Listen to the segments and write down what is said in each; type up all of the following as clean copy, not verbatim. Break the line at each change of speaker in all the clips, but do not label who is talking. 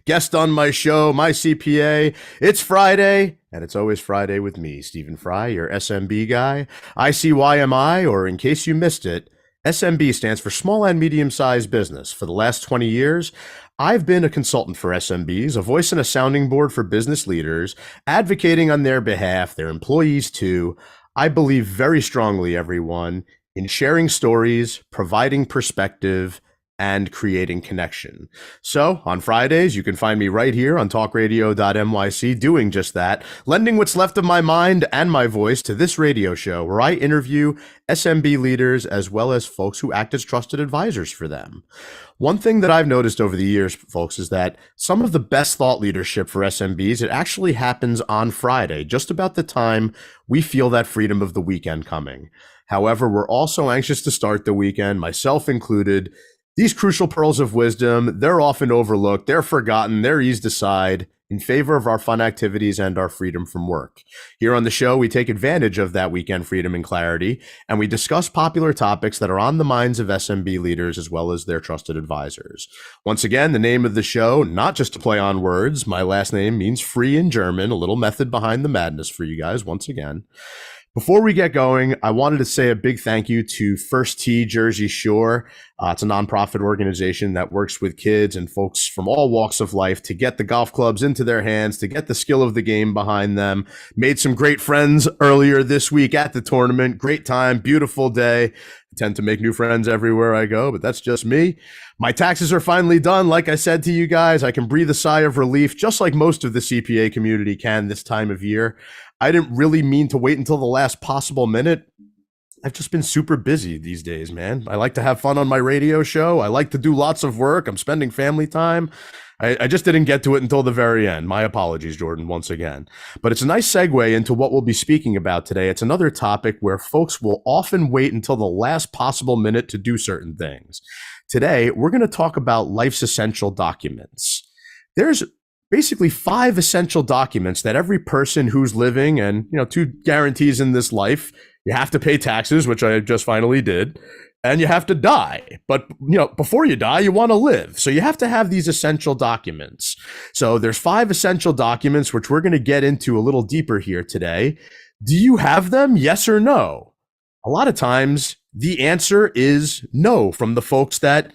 guest on my show, my CPA. It's Friday, and it's always Friday with me, Stephen Fry, your SMB guy. ICYMI, or in case you missed it, SMB stands for Small and Medium-Sized Business. For the last 20 years, I've been a consultant for SMBs, a voice and a sounding board for business leaders, advocating on their behalf, their employees too. I believe very strongly, everyone, in sharing stories, providing perspective, and creating connection. So on Fridays, you can find me right here on talkradio.nyc doing just that, lending what's left of my mind and my voice to this radio show where I interview SMB leaders as well as folks who act as trusted advisors for them. One thing that I've noticed over the years, folks, is that some of the best thought leadership for SMBs, it actually happens on Friday, just about the time we feel that freedom of the weekend coming. However, we're also anxious to start the weekend, myself included. These crucial pearls of wisdom, they're often overlooked, they're forgotten, they're eased aside in favor of our fun activities and our freedom from work. Here on the show, we take advantage of that weekend freedom and clarity, and we discuss popular topics that are on the minds of SMB leaders as well as their trusted advisors. Once again, the name of the show, not just to play on words, my last name means free in German, a little method behind the madness for you guys once again. Before we get going, I wanted to say a big thank you to First Tee Jersey Shore. It's a nonprofit organization that works with kids and folks from all walks of life to get the golf clubs into their hands, to get the skill of the game behind them. Made some great friends earlier this week at the tournament. Great time, beautiful day. I tend to make new friends everywhere I go, but that's just me. My taxes are finally done. Like I said to you guys, I can breathe a sigh of relief, just like most of the CPA community can this time of year. I didn't really mean to wait until the last possible minute. I've just been super busy these days, man. I like to have fun on my radio show. I like to do lots of work. I'm spending family time. I just didn't get to it until the very end. My apologies, Jordan, once again. But it's a nice segue into what we'll be speaking about today. It's another topic where folks will often wait until the last possible minute to do certain things. Today, we're going to talk about life's essential documents. There's basically 5 essential documents that every person who's living, and 2 guarantees in this life: you have to pay taxes, which I just finally did, and you have to die. But before you die, you want to live, so you have to have these essential documents. So there's 5 essential documents, which we're going to get into a little deeper here today. Do you have them? Yes or no? A lot of times the answer is no from the folks that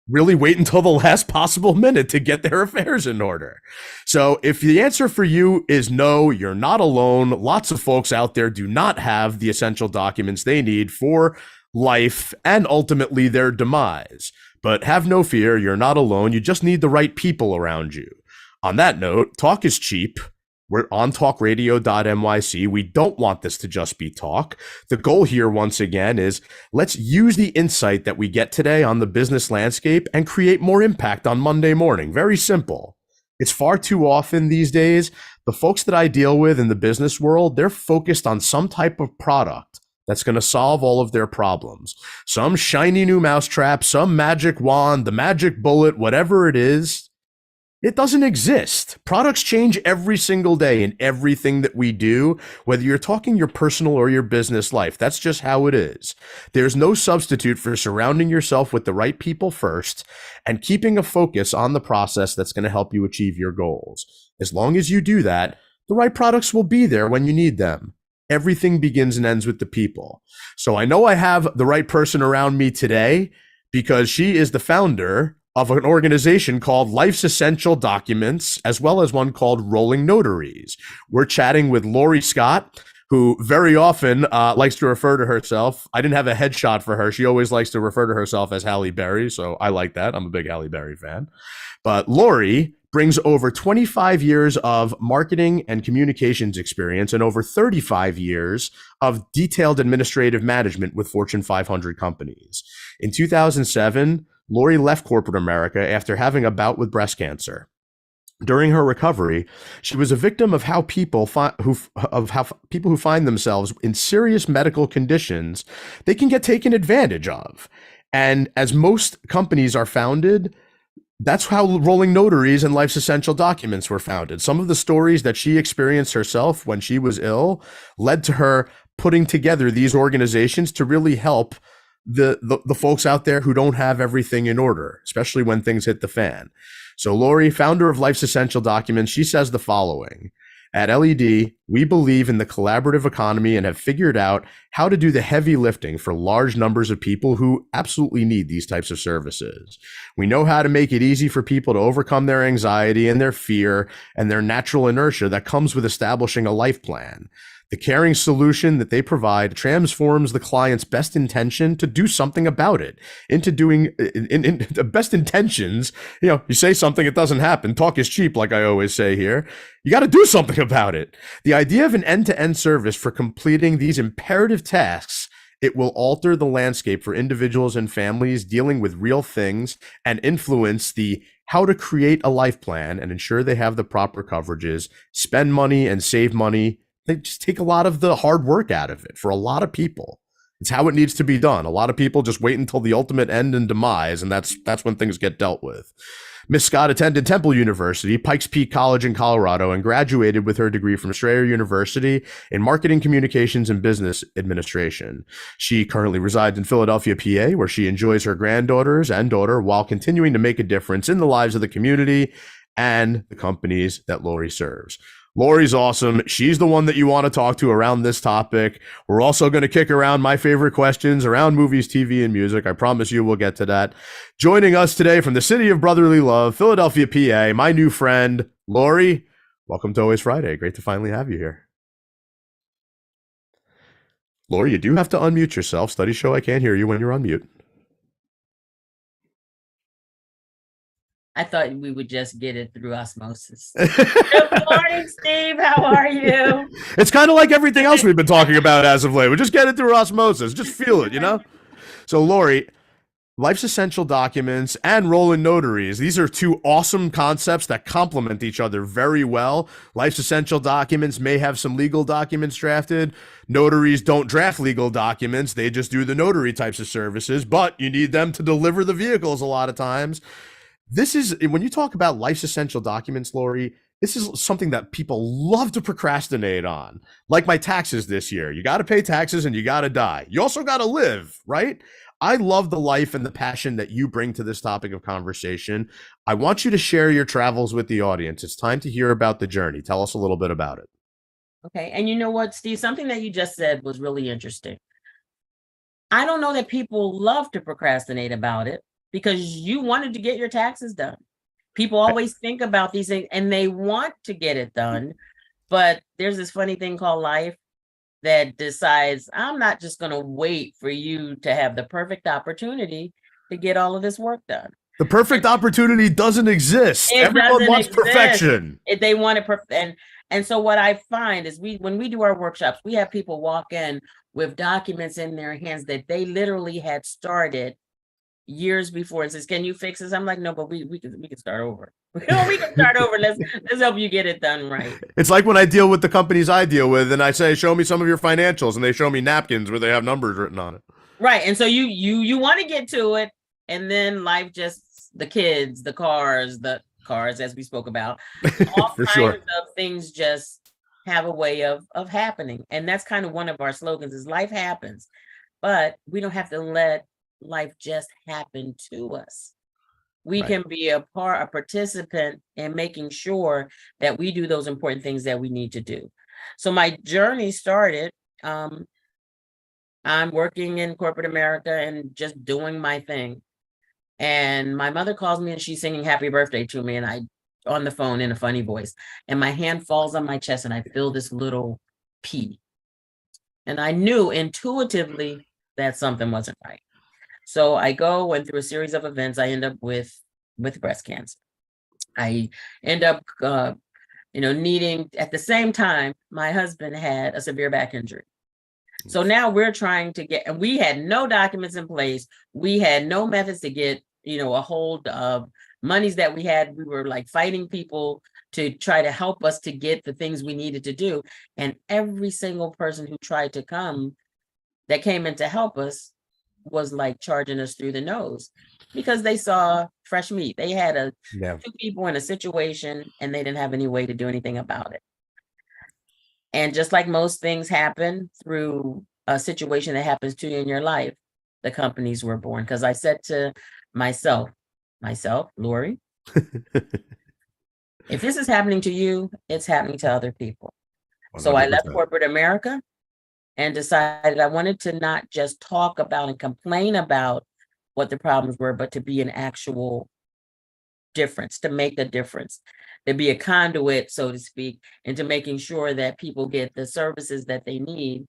really wait until the last possible minute to get their affairs in order. So if the answer for you is no, you're not alone. Lots of folks out there do not have the essential documents they need for life and ultimately their demise. But have no fear, you're not alone. You just need the right people around you. On that note, talk is cheap. We're on talkradio.nyc. We don't want this to just be talk. The goal here, once again, is let's use the insight that we get today on the business landscape and create more impact on Monday morning. Very simple. It's far too often these days, the folks that I deal with in the business world, they're focused on some type of product that's going to solve all of their problems. Some shiny new mousetrap, some magic wand, the magic bullet, whatever it is. It doesn't exist. Products change every single day in everything that we do, whether you're talking your personal or your business life. That's just how it is. There's no substitute for surrounding yourself with the right people first and keeping a focus on the process that's going to help you achieve your goals. As long as you do that, the right products will be there when you need them. Everything begins and ends with the people. So I know I have the right person around me today because she is the founder of an organization called Life's Essential Documents, as well as one called Rolling Notaries. We're chatting with Lori Scott, who very often likes to refer to herself. I didn't have a headshot for her. She always likes to refer to herself as Halle Berry, so I like that. I'm a big Halle Berry fan. But Lori brings over 25 years of marketing and communications experience and over 35 years of detailed administrative management with Fortune 500 companies. In 2007, Lori left corporate America after having a bout with breast cancer. During her recovery, she was a victim of how people who find themselves in serious medical conditions, they can get taken advantage of. And as most companies are founded, that's how Rolling Notaries and Life's Essential Documents were founded. Some of the stories that she experienced herself when she was ill led to her putting together these organizations to really help the folks out there who don't have everything in order, especially when things hit the fan. So Lori, founder of Life's Essential Documents, she says the following. At LED, we believe in the collaborative economy and have figured out how to do the heavy lifting for large numbers of people who absolutely need these types of services. We know how to make it easy for people to overcome their anxiety and their fear and their natural inertia that comes with establishing a life plan. The caring solution that they provide transforms the client's best intention to do something about it into doing in the best intentions. You say something, it doesn't happen. Talk is cheap, like I always say here. You got to do something about it. The idea of an end-to-end service for completing these imperative tasks, it will alter the landscape for individuals and families dealing with real things and influence the how to create a life plan and ensure they have the proper coverages, spend money and save money. They just take a lot of the hard work out of it for a lot of people. It's how it needs to be done. A lot of people just wait until the ultimate end and demise, and that's when things get dealt with. Miss Scott attended Temple University, Pikes Peak College in Colorado, and graduated with her degree from Strayer University in Marketing, Communications, and Business Administration. She currently resides in Philadelphia, PA, where she enjoys her granddaughters and daughter while continuing to make a difference in the lives of the community and the companies that Lori serves. Lori's awesome. She's the one that you want to talk to around this topic. We're also going to kick around my favorite questions around movies, TV, and music. I promise you we'll get to that. Joining us today from the city of brotherly love, Philadelphia, PA, my new friend, Lori. Welcome to Always Friday. Great to finally have you here. Lori, you do have to unmute yourself. Studies show I can't hear you when you're on mute.
I thought we would just get it through osmosis. Good morning, Steve. How are you?
It's kind of like everything else we've been talking about as of late. We just get it through osmosis. Just feel it, So, Lori, Life's Essential Documents and Roland Notaries, these are two awesome concepts that complement each other very well. Life's Essential Documents may have some legal documents drafted. Notaries don't draft legal documents. They just do the notary types of services, but you need them to deliver the vehicles a lot of times. This is, when you talk about Life's Essential Documents, Lori, this is something that people love to procrastinate on. Like my taxes this year. You got to pay taxes and you got to die. You also got to live, right? I love the life and the passion that you bring to this topic of conversation. I want you to share your travels with the audience. It's time to hear about the journey. Tell us a little bit about it.
Okay. And you know what, Steve? Something that you just said was really interesting. I don't know that people love to procrastinate about it, because you wanted to get your taxes done. People always think about these things and they want to get it done, but there's this funny thing called life that decides, I'm not just going to wait for you to have the perfect opportunity to get all of this work done.
The perfect opportunity doesn't exist. Everyone wants perfection.
They want it and so what I find is when we do our workshops, we have people walk in with documents in their hands that they literally had started years before and says, can you fix this? I'm like, no, but we can start over. We can start over. Let's help you get it done right.
It's like when I deal with the companies I deal with and I say, show me some of your financials, and they show me napkins where they have numbers written on it.
Right. And so you want to get to it, and then life just, the kids, the cars as we spoke about, all kinds of things just have a way of happening. And that's kind of one of our slogans is life happens, but we don't have to let life just happen to us. We can be a participant in making sure that we do those important things that we need to do. So my journey started, I'm working in corporate America and just doing my thing. And my mother calls me and she's singing happy birthday to me, and I on the phone in a funny voice, and my hand falls on my chest and I feel this little pee. And I knew intuitively that something wasn't right. So I went through a series of events. I end up with breast cancer. I end up, needing, at the same time, my husband had a severe back injury. So now we're trying to and we had no documents in place. We had no methods to get, a hold of monies that we had. We were like fighting people to try to help us to get the things we needed to do. And every single person who tried to that came in to help us was like charging us through the nose, because they saw fresh meat. They had two people in a situation and they didn't have any way to do anything about it. And just like most things happen through a situation that happens to you in your life, the companies were born. Because I said to myself, Lori, If this is happening to you, it's happening to other people.
100%.
So I left corporate America and decided I wanted to not just talk about and complain about what the problems were, but to be an actual difference, to make a difference, to be a conduit, so to speak, into making sure that people get the services that they need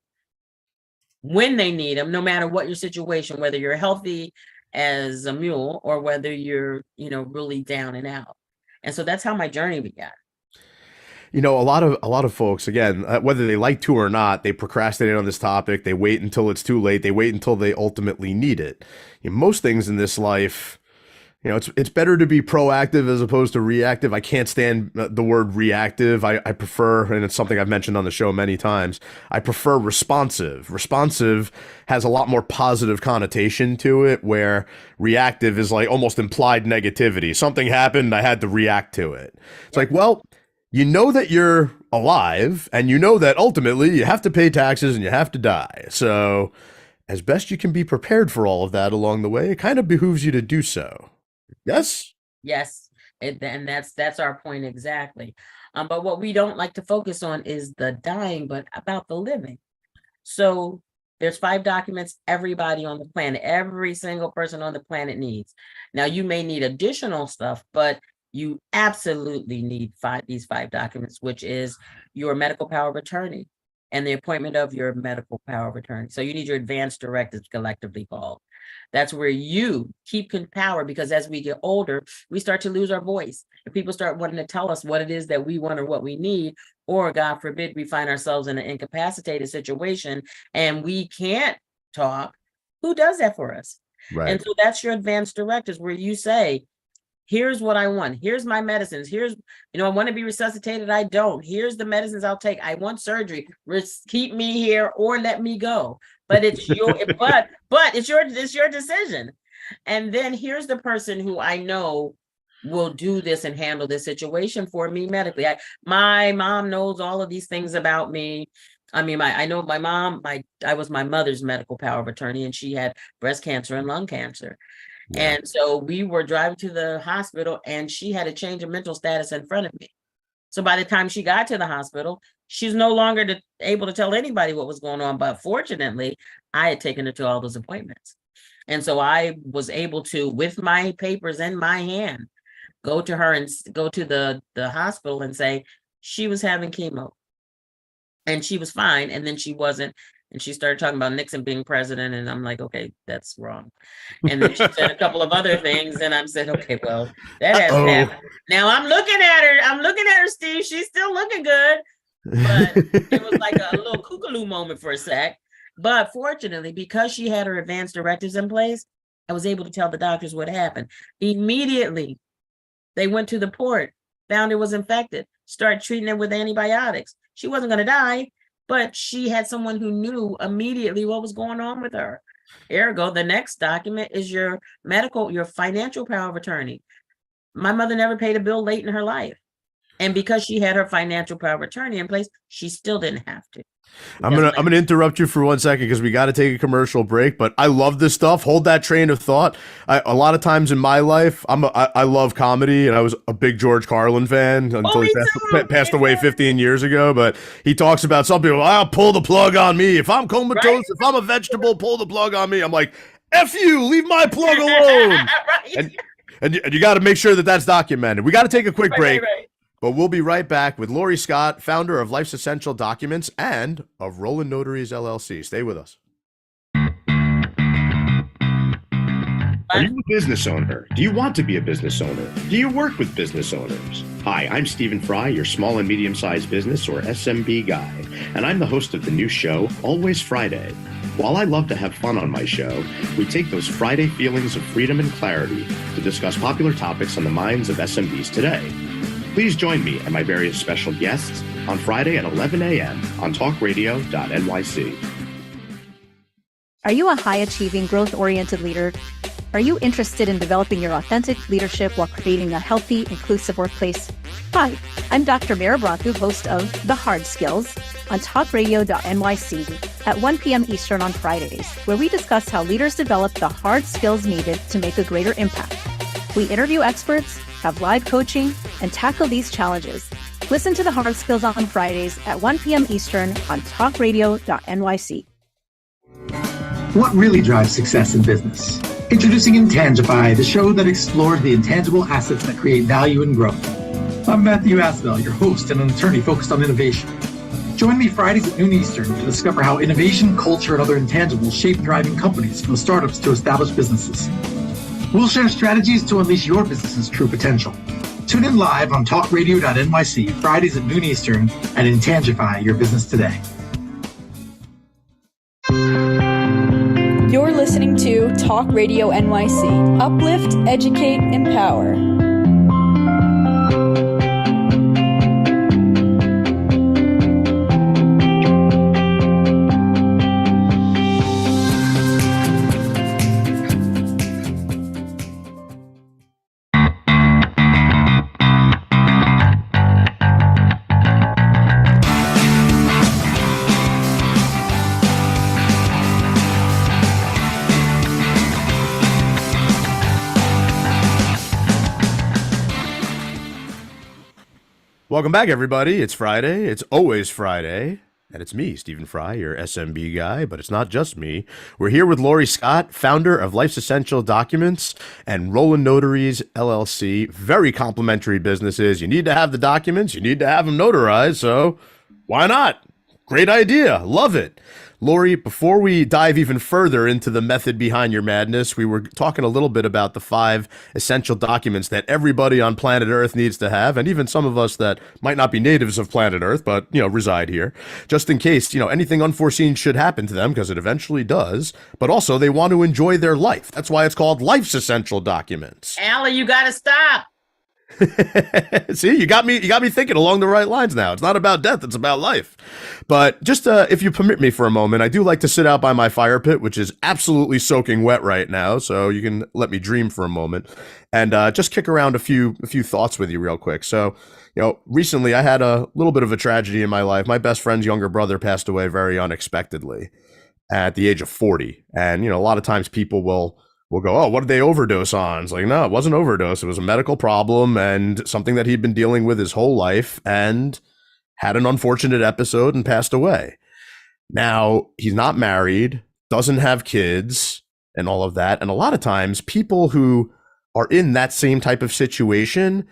when they need them, no matter what your situation, whether you're healthy as a mule or whether you're, really down and out. And so that's how my journey began.
A lot of folks, again, whether they like to or not, they procrastinate on this topic. They wait until it's too late. They wait until they ultimately need it. Most things in this life, it's better to be proactive as opposed to reactive. I can't stand the word reactive. I prefer, and it's something I've mentioned on the show many times, I prefer responsive. Responsive has a lot more positive connotation to it, where reactive is like almost implied negativity. Something happened, I had to react to it. It's like, well, you know that you're alive, and you know that ultimately you have to pay taxes and you have to die. So as best you can be prepared for all of that along the way, it kind of behooves you to do so. Yes?
Yes. And that's our point exactly. But what we don't like to focus on is the dying, but about the living. So there's 5 documents everybody on the planet, every single person on the planet needs. Now you may need additional stuff, but you absolutely need these five documents, which is your medical power of attorney and the appointment of your medical power of attorney. So you need your advance directives, collectively called. That's where you keep power, because as we get older, we start to lose our voice. If people start wanting to tell us what it is that we want or what we need, or God forbid, we find ourselves in an incapacitated situation and we can't talk, who does that for us? Right. And so that's your advance directives, where you say, here's what I want. Here's my medicines. Here's, I want to be resuscitated. I don't. Here's the medicines I'll take. I want surgery. Keep me here or let me go. But it's your, but it's your decision. And then here's the person who I know will do this and handle this situation for me medically. My mom knows all of these things about me. I mean, I know my mom, I was my mother's medical power of attorney, and she had breast cancer and lung cancer. Yeah. And so we were driving to the hospital and she had a change of mental status in front of me. So by the time she got to the hospital, she's no longer able to tell anybody what was going on. But fortunately, I had taken her to all those appointments. And so I was able to, with my papers in my hand, go to her and go to the hospital and say she was having chemo and she was fine. And then she wasn't. And she started talking about Nixon being president. And I'm like, okay, that's wrong. And then she said a couple of other things. And I said, okay, well, that hasn't happened. Now I'm looking at her, Steve. She's still looking good. But it was like a little kookaloo moment for a sec. But fortunately, because she had her advance directives in place, I was able to tell the doctors what happened. Immediately, they went to the port, found it was infected, started treating it with antibiotics. She wasn't going to die, but she had someone who knew immediately what was going on with her. Ergo, the next document is your financial power of attorney. My mother never paid a bill late in her life. And because she had her financial power of attorney in place, she still didn't have to.
I'm gonna interrupt you for 1 second because we got to take a commercial break. But I love this stuff. Hold that train of thought. A lot of times in my life, I love comedy, and I was a big George Carlin fan until he passed away 15 years ago. But he talks about some people. I'll pull the plug on me if I'm comatose. Right? If I'm a vegetable, pull the plug on me. I'm like, F you, leave my plug alone. Right. And you got to make sure that that's documented. We got to take a quick break. Right. But we'll be right back with Lori Scott, founder of Life's Essential Documents and of Roland Notaries, LLC. Stay with us. Are you a business owner? Do you want to be a business owner? Do you work with business owners? Hi, I'm Stephen Fry, your small and medium-sized business, or SMB guy, and I'm the host of the new show, Always FreyDay. While I love to have fun on my show, we take those Friday feelings of freedom and clarity to discuss popular topics on the minds of SMBs today. Please join me and my various special guests on Friday at 11 a.m. on talkradio.nyc.
Are you a high-achieving, growth-oriented leader? Are you interested in developing your authentic leadership while creating a healthy, inclusive workplace? Hi, I'm Dr. Mara Broncu, host of The Hard Skills on talkradio.nyc at 1 p.m. Eastern on Fridays, where we discuss how leaders develop the hard skills needed to make a greater impact. We interview experts, have live coaching, and tackle these challenges. Listen to the Hard Skills on Fridays at 1 p.m. Eastern on talkradio.nyc.
What really drives success in business? Introducing Intangify, the show that explores the intangible assets that create value and growth. I'm Matthew Asbell, your host and an attorney focused on innovation. Join me Fridays at noon Eastern to discover how innovation, culture, and other intangibles shape thriving companies from startups to established businesses. We'll share strategies to unleash your business's true potential. Tune in live on talkradio.nyc Fridays at noon Eastern and Intangify your business today.
You're listening to Talk Radio NYC. Uplift, educate, empower.
Welcome back, everybody. It's Friday. It's always Friday. And it's me, Stephen Fry, your SMB guy, but it's not just me. We're here with Lori Scott, founder of Life's Essential Documents and Roland Notaries, LLC. Very complimentary businesses. You need to have the documents. You need to have them notarized. So why not? Great idea. Love it. Lori, before we dive even further into the method behind your madness, we were talking a little bit about the 5 essential documents that everybody on planet Earth needs to have, and even some of us that might not be natives of planet Earth, but, reside here, just in case, anything unforeseen should happen to them, because it eventually does, but also they want to enjoy their life. That's why it's called Life's Essential Documents.
Allie, you got to stop.
See, you got me thinking along the right lines now. It's not about death, it's about life. But just if you permit me for a moment, I do like to sit out by my fire pit, which is absolutely soaking wet right now, so you can let me dream for a moment and just kick around a few thoughts with you real quick. So, recently I had a little bit of a tragedy in my life. My best friend's younger brother passed away very unexpectedly at the age of 40. And, a lot of times people will go, oh, what did they overdose on? It's like, no, it wasn't overdose. It was a medical problem and something that he'd been dealing with his whole life and had an unfortunate episode and passed away. Now, he's not married, doesn't have kids and all of that. And a lot of times people who are in that same type of situation,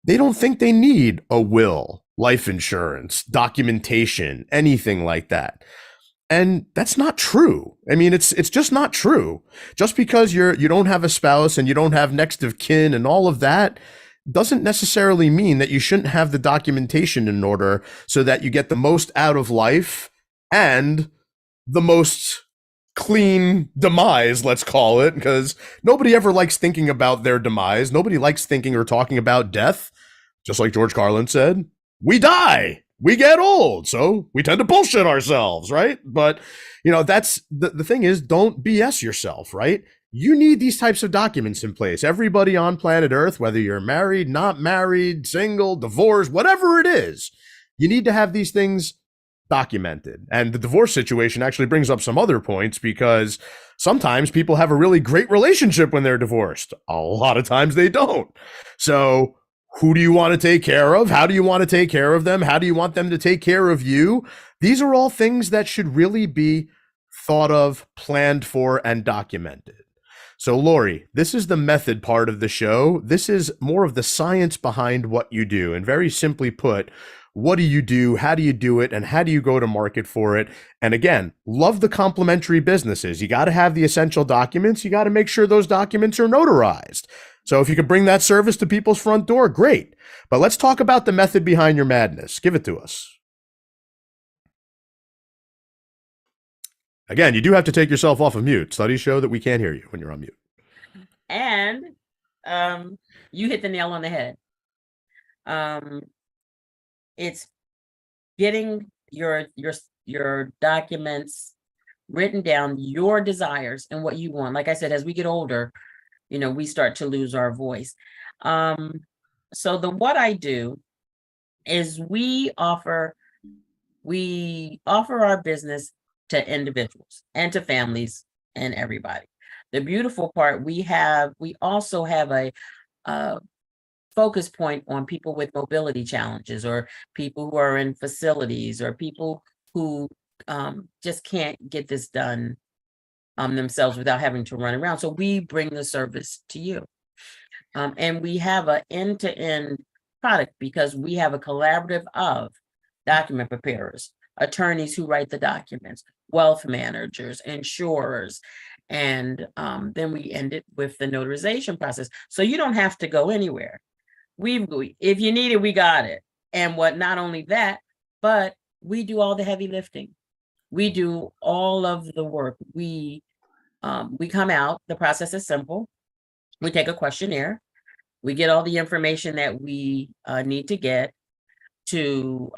they don't think they need a will, life insurance, documentation, anything like that. And that's not true. I mean, it's just not true. Just because you don't have a spouse and you don't have next of kin and all of that doesn't necessarily mean that you shouldn't have the documentation in order so that you get the most out of life and the most clean demise, let's call it, because nobody ever likes thinking about their demise. Nobody likes thinking or talking about death. Just like George Carlin said, we die. We get old, so we tend to bullshit ourselves, right? But, that's the thing is, don't BS yourself, right? You need these types of documents in place. Everybody on planet Earth, whether you're married, not married, single, divorced, whatever it is, you need to have these things documented. And the divorce situation actually brings up some other points because sometimes people have a really great relationship when they're divorced. A lot of times they don't. So who do you want to take care of? How do you want to take care of them? How do you want them to take care of you? These are all things that should really be thought of, planned for, and documented. So, Lori, this is the method part of the show. This is more of the science behind what you do. And very simply put, what do you do? How do you do it? And how do you go to market for it? And again, love the complementary businesses. You got to have the essential documents. You got to make sure those documents are notarized. So if you could bring that service to people's front door, great. But let's talk about the method behind your madness. Give it to us. Again, you do have to take yourself off of mute. Studies show that we can't hear you when you're on mute.
And you hit the nail on the head. It's getting your documents written down, your desires and what you want. Like I said, as we get older, we start to lose our voice. So what I do is we offer our business to individuals and to families and everybody. The beautiful part, we also have a focus point on people with mobility challenges, or people who are in facilities, or people who just can't get this done themselves without having to run around. So we bring the service to you. And we have an end-to-end product because we have a collaborative of document preparers, attorneys who write the documents, wealth managers, insurers, and then we end it with the notarization process. So you don't have to go anywhere. If you need it, we got it. And not only that, but we do all the heavy lifting. We do all of the work. We come out, the process is simple. We take a questionnaire. We get all the information that we need to get to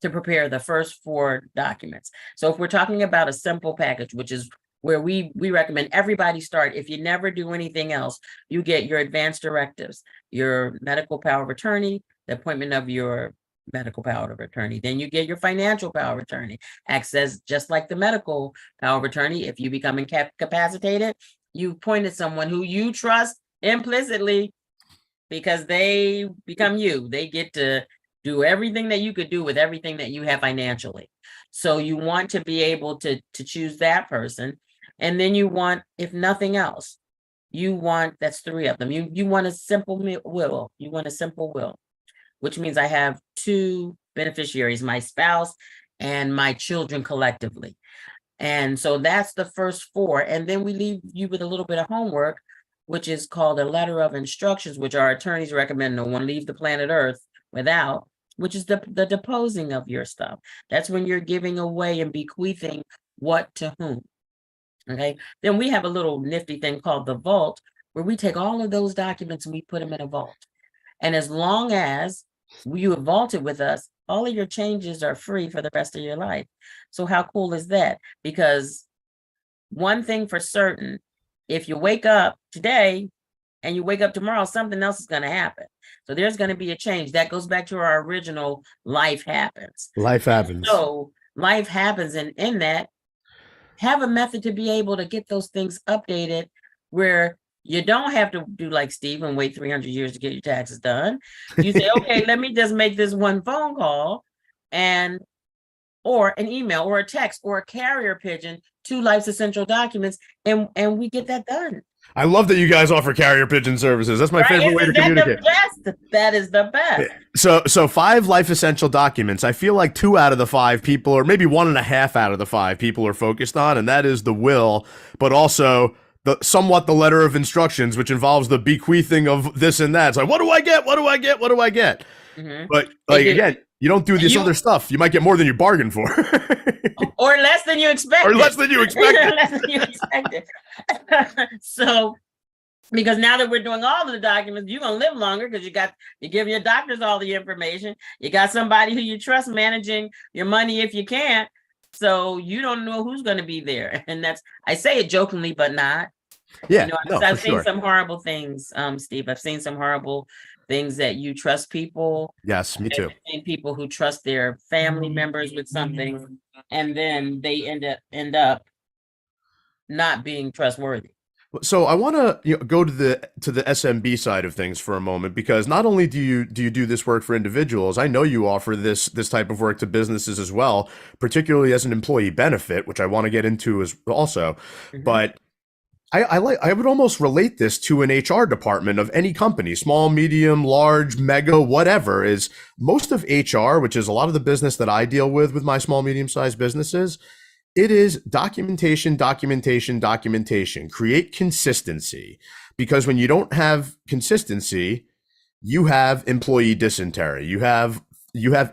prepare the first 4 documents. So if we're talking about a simple package, which is where we recommend everybody start, if you never do anything else, you get your advanced directives, your medical power of attorney, the appointment of your medical power of attorney. Then you get your financial power of attorney. Acts as just like the medical power of attorney. If you become incapacitated, you appointed someone who you trust implicitly because they become you. They get to do everything that you could do with everything that you have financially. So you want to be able to choose that person. And then you want, if nothing else, that's 3 of them. You want a simple will. You want a simple will, which means I have 2 beneficiaries, my spouse and my children collectively. And so that's the first 4. And then we leave you with a little bit of homework, which is called a letter of instructions, which our attorneys recommend no one leave the planet Earth without, which is the deposing of your stuff. That's when you're giving away and bequeathing what to whom. Okay. Then we have a little nifty thing called the vault, where we take all of those documents and we put them in a vault. And as long as you have vaulted with us, all of your changes are free for the rest of your life. So how cool is that? Because one thing for certain, if you wake up today and you wake up tomorrow, something else is going to happen. So there's going to be a change. That goes back to our original life happens.
Life happens.
So life happens. And in that, have a method to be able to get those things updated where you don't have to do like Steve and wait 300 years to get your taxes done. You say, okay, let me just make this one phone call or an email or a text or a carrier pigeon to Life's Essential Documents, and we get that done.
I love that you guys offer carrier pigeon services. That's my favorite way to communicate.
That is the best.
So 5 Life Essential Documents. I feel like 2 out of the 5 people, or maybe 1.5 out of the 5 people, are focused on, and that is the will, but also somewhat the letter of instructions, which involves the bequeathing of this and that. It's like, what do I get? What do I get? What do I get? Mm-hmm. But again, you don't do this other stuff. You might get more than you bargained for.
Or less than you expected.
Or less than you expected.
Less than you expected. So, because now that we're doing all of the documents, you're going to live longer because you give your doctors all the information. You got somebody who you trust managing your money if you can't. So you don't know who's going to be there. And I say it jokingly, but not.
Yeah.
I've seen some horrible things, Steve. I've seen some horrible things that you trust people.
Yes, me too.
I've seen people who trust their family members with something, and then they end up not being trustworthy.
So I want to go to the SMB side of things for a moment, because not only do you do this work for individuals, I know you offer this type of work to businesses as well, particularly as an employee benefit, which I want to get into as also. Mm-hmm. But I would almost relate this to an HR department of any company, small, medium, large, mega, whatever. Is most of HR, which is a lot of the business that I deal with my small, medium-sized businesses. It is documentation. Create consistency, because when you don't have consistency, you have employee dysentery. You have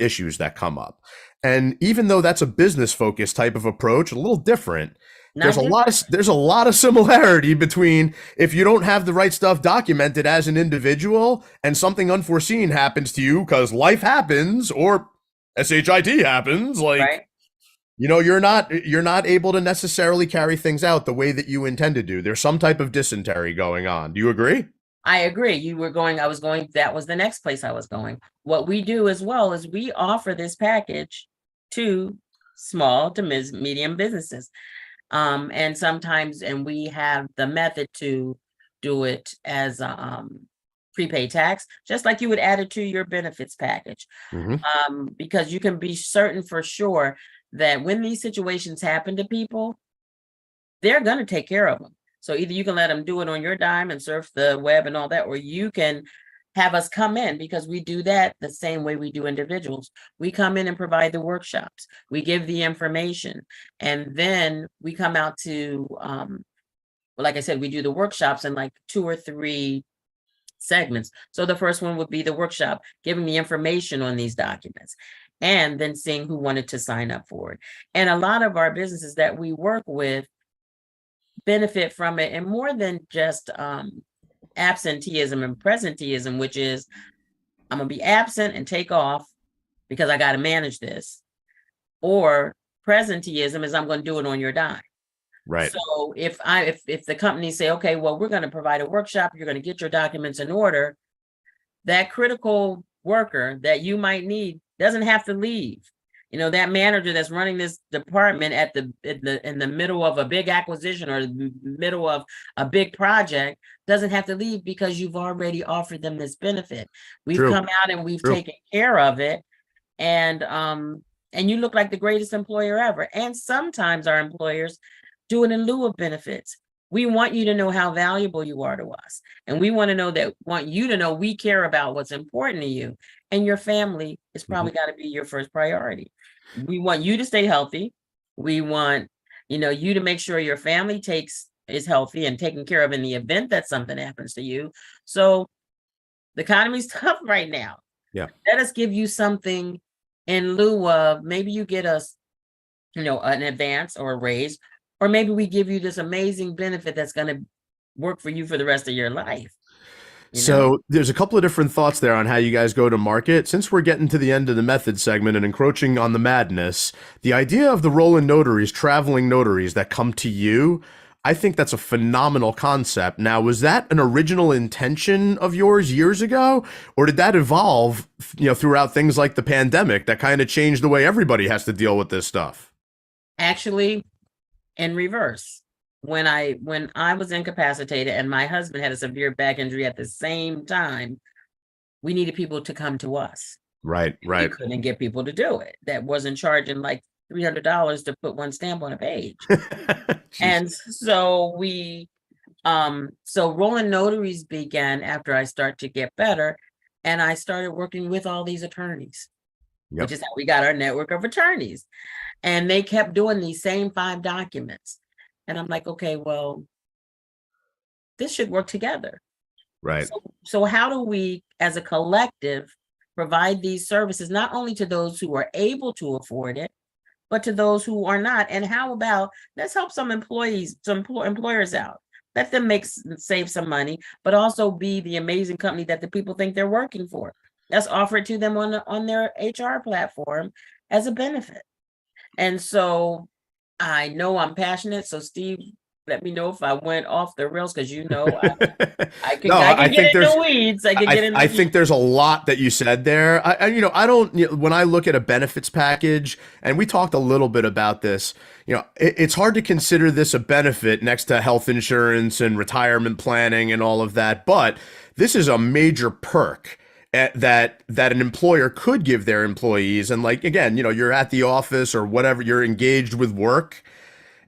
issues that come up. And even though that's a business focused type of approach, a little different, there's a lot of similarity between if you don't have the right stuff documented as an individual and something unforeseen happens to you because life happens or SHIT happens, like right. You're not able to necessarily carry things out the way that you intend to do. There's some type of dysentery going on. Do you agree?
I agree. That was the next place I was going. What we do as well is we offer this package to small to medium businesses. And sometimes, we have the method to do it as prepaid tax, just like you would add it to your benefits package. Because you can be certain for sure that when these situations happen to people, they're going to take care of them. So either you can let them do it on your dime and surf the web and all that, or you can have us come in, because we do that the same way we do individuals. We come in and provide the workshops. We give the information, and then we come out to, like I said, we do the workshops in like 2 or 3 segments. So the first one would be the workshop, giving the information on these documents, and then seeing who wanted to sign up for it. And a lot of our businesses that we work with benefit from it, and more than just absenteeism and presenteeism, which is I'm gonna be absent and take off because I got to manage this, or presenteeism is I'm going to do it on your dime.
Right.
So if the company say, okay, well, we're going to provide a workshop, you're going to get your documents in order, that critical worker that you might need doesn't have to leave. You know, that manager that's running this department in the middle of a big acquisition or the middle of a big project doesn't have to leave, because you've already offered them this benefit. We've
True.
come out and we've
True.
taken care of it. And you look like the greatest employer ever. And sometimes our employers do it in lieu of benefits. We want you to know how valuable you are to us. And we want you to know we care about what's important to you. And your family is probably got to be your first priority. We want you to stay healthy. We want, you to make sure your family is healthy and taken care of in the event that something happens to you. So the economy's tough right now.
Yeah.
Let us give you something in lieu of, maybe you get us, an advance or a raise, or maybe we give you this amazing benefit that's going to work for you for the rest of your life.
So there's a couple of different thoughts there on how you guys go to market. Since we're getting to the end of the method segment and encroaching on the madness, the idea of the rolling notaries, traveling notaries that come to you, I think that's a phenomenal concept. Now, was that an original intention of yours years ago, or did that evolve, throughout things like the pandemic that kind of changed the way everybody has to deal with this stuff?
Actually, in reverse. When I was incapacitated and my husband had a severe back injury at the same time, we needed people to come to us.
Right.
We couldn't get people to do it. That wasn't charging like $300 to put one stamp on a page. And so so rolling notaries began after I started to get better, and I started working with all these attorneys, which is how we got our network of attorneys. And they kept doing these same 5 documents. And I'm like, okay, well, this should work together.
Right.
So how do we, as a collective, provide these services, not only to those who are able to afford it, but to those who are not? And how about, let's help some employers out. Let them save some money, but also be the amazing company that the people think they're working for. Let's offer it to them on their HR platform as a benefit. And so I know I'm passionate. So Steve, let me know if I went off the rails, because I can get in the weeds. I
think there's a lot that you said there. I don't, when I look at a benefits package, and we talked a little bit about this, it's hard to consider this a benefit next to health insurance and retirement planning and all of that. But this is a major perk that an employer could give their employees. And like, again, you're at the office or whatever, you're engaged with work,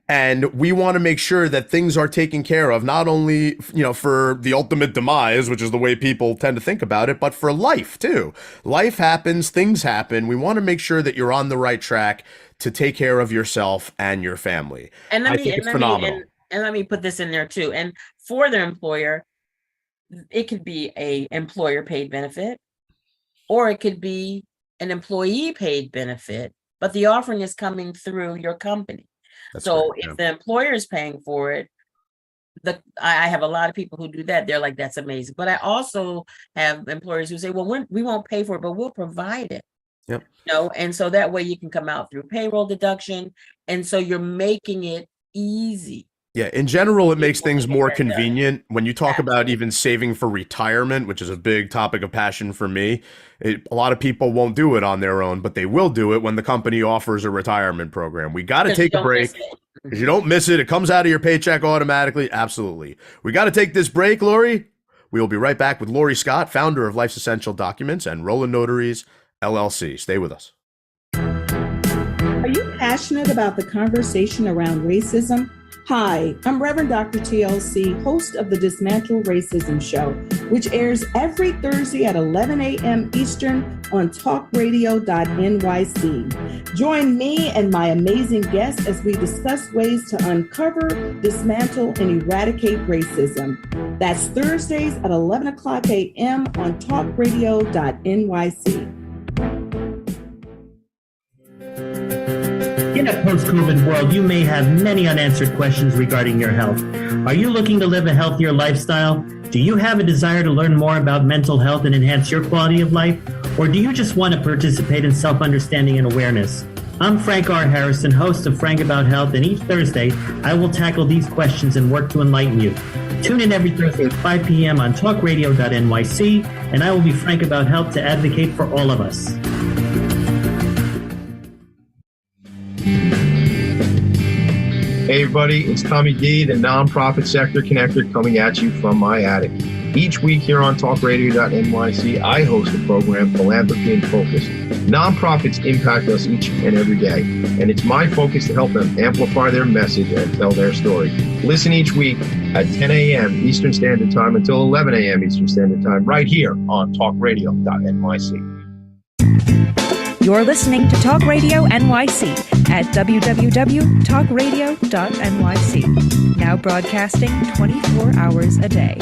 and we want to make sure that things are taken care of, not only, for the ultimate demise, which is the way people tend to think about it, but for life too. Life happens, things happen. We want to make sure that you're on the right track to take care of yourself and your family.
And let me put this in there too. And for the employer, it could be a employer paid benefit, or it could be an employee paid benefit, but the offering is coming through your company. That's so right, if the employer is paying for it, I have a lot of people who do that. They're like, that's amazing. But I also have employers who say, well, we won't pay for it, but we'll provide it.
Yep.
And so that way you can come out through payroll deduction. And so you're making it easy.
Yeah, in general, it makes things more convenient. When you talk about even saving for retirement, which is a big topic of passion for me, a lot of people won't do it on their own, but they will do it when the company offers a retirement program. We got to take a break. Because you don't miss it. It comes out of your paycheck automatically. Absolutely. We got to take this break, Lori. We will be right back with Lori Scott, founder of Life's Essential Documents and Roland Notaries, LLC. Stay with us.
Are you passionate about the conversation around racism? Hi, I'm Reverend Dr. TLC, host of the Dismantle Racism Show, which airs every Thursday at 11 a.m. Eastern on talkradio.nyc. Join me and my amazing guests as we discuss ways to uncover, dismantle, and eradicate racism. That's Thursdays at 11 o'clock a.m. on talkradio.nyc.
In a post-COVID world, you may have many unanswered questions regarding your health. Are you looking to live a healthier lifestyle? Do you have a desire to learn more about mental health and enhance your quality of life? Or do you just want to participate in self-understanding and awareness? I'm Frank R. Harrison, host of Frank About Health, and each Thursday, I will tackle these questions and work to enlighten you. Tune in every Thursday at 5 p.m. on talkradio.nyc, and I will be frank about health to advocate for all of us.
Hey everybody, it's Tommy D, the nonprofit sector connector, coming at you from my attic. Each week here on talkradio.nyc, I host the program Philanthropy in Focus. Nonprofits impact us each and every day, and it's my focus to help them amplify their message and tell their story. Listen each week at 10 a.m. Eastern Standard Time until 11 a.m. Eastern Standard Time, right here on talkradio.nyc.
You're listening to Talk Radio NYC at www.talkradio.nyc. Now broadcasting 24 hours a day.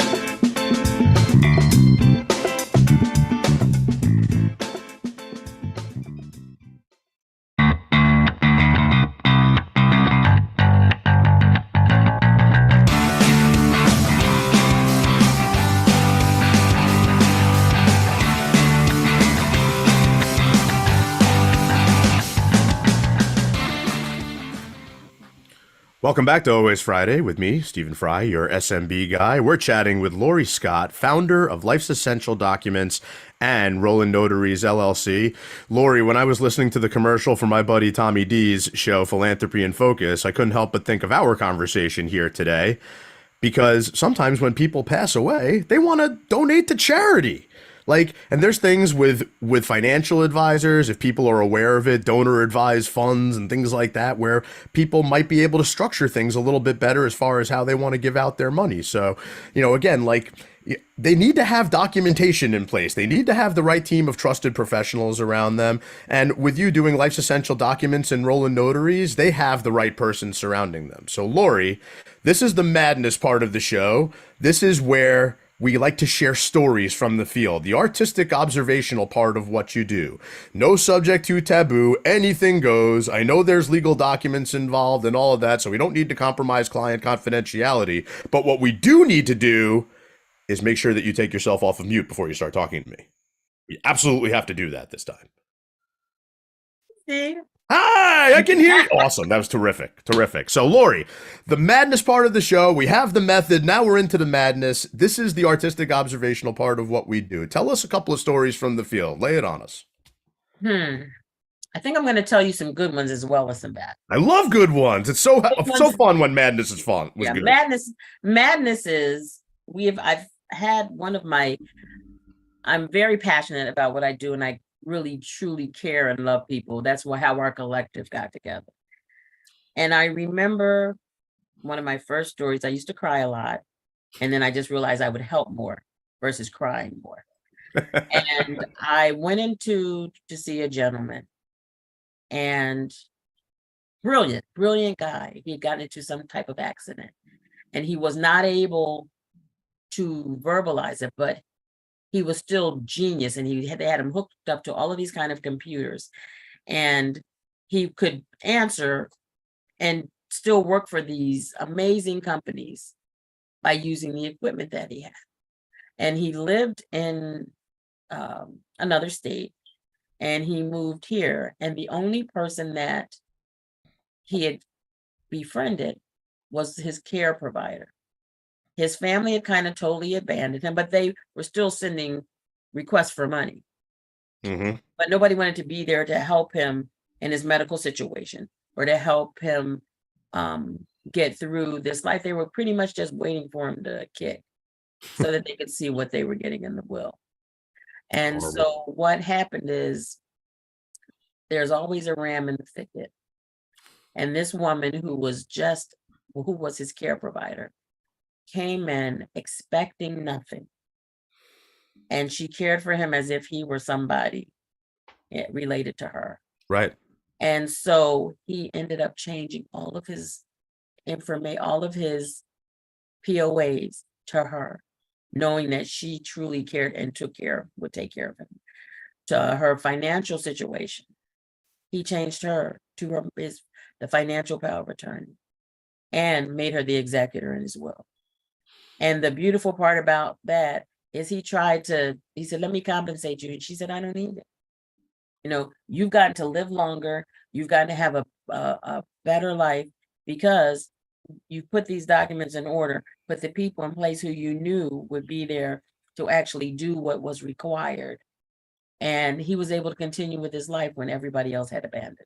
Welcome back to Always Friday with me, Stephen Fry, your SMB guy. We're chatting with Lori Scott, founder of Life's Essential Documents and Roland Notaries, LLC. Lori, when I was listening to the commercial for my buddy Tommy D's show, Philanthropy in Focus, I couldn't help but think of our conversation here today, because sometimes when people pass away, they want to donate to charity. And there's things with financial advisors, if people are aware of it, donor advised funds and things like that, where people might be able to structure things a little bit better as far as how they want to give out their money. So, again, they need to have documentation in place. They need to have the right team of trusted professionals around them. And with you doing Life's Essential Documents and Roland Notaries, they have the right person surrounding them. So, Lori, this is the madness part of the show. This is where we like to share stories from the field, the artistic observational part of what you do. No subject too taboo, anything goes. I know there's legal documents involved and all of that, so we don't need to compromise client confidentiality. But what we do need to do is make sure that you take yourself off of mute before you start talking to me. You absolutely have to do that this time.
See?
Hi, I can hear you. Awesome. That was terrific. Terrific. So, Lori, the madness part of the show, we have the method. Now we're into the madness. This is the artistic observational part of what we do. Tell us a couple of stories from the field. Lay it on us.
I think I'm going to tell you some good ones as well as some bad.
I love good ones. It's so fun when madness is fun.
Yeah, good. Madness is, I've had one of my, I'm very passionate about what I do, and I really truly care and love people. That's how our collective got together. And I remember one of my first stories, I used to cry a lot, and then I just realized I would help more versus crying more. And I went to see a gentleman, and brilliant guy. He had gotten into some type of accident, and he was not able to verbalize it, but he was still genius, and they had him hooked up to all of these kind of computers, and he could answer and still work for these amazing companies by using the equipment that he had. And he lived in another state, and he moved here. And the only person that he had befriended was his care provider. His family had kind of totally abandoned him, but they were still sending requests for money.
Mm-hmm.
But nobody wanted to be there to help him in his medical situation or to help him get through this life. They were pretty much just waiting for him to kick. so that they could see what they were getting in the will. And
Horrible.
so what happened is there's always a ram in the thicket. And this woman who was his care provider came in expecting nothing. And she cared for him as if he were somebody related to her.
Right.
And so he ended up changing all of his information, all of his POAs to her, knowing that she truly cared and would take care of him. To her financial situation, he changed her to the financial power of attorney and made her the executor in his will. And the beautiful part about that is he said, let me compensate you. And she said, I don't need it. You know, you've gotten to live longer. You've gotten to have a better life because you put these documents in order, put the people in place who you knew would be there to actually do what was required. And he was able to continue with his life when everybody else had abandoned.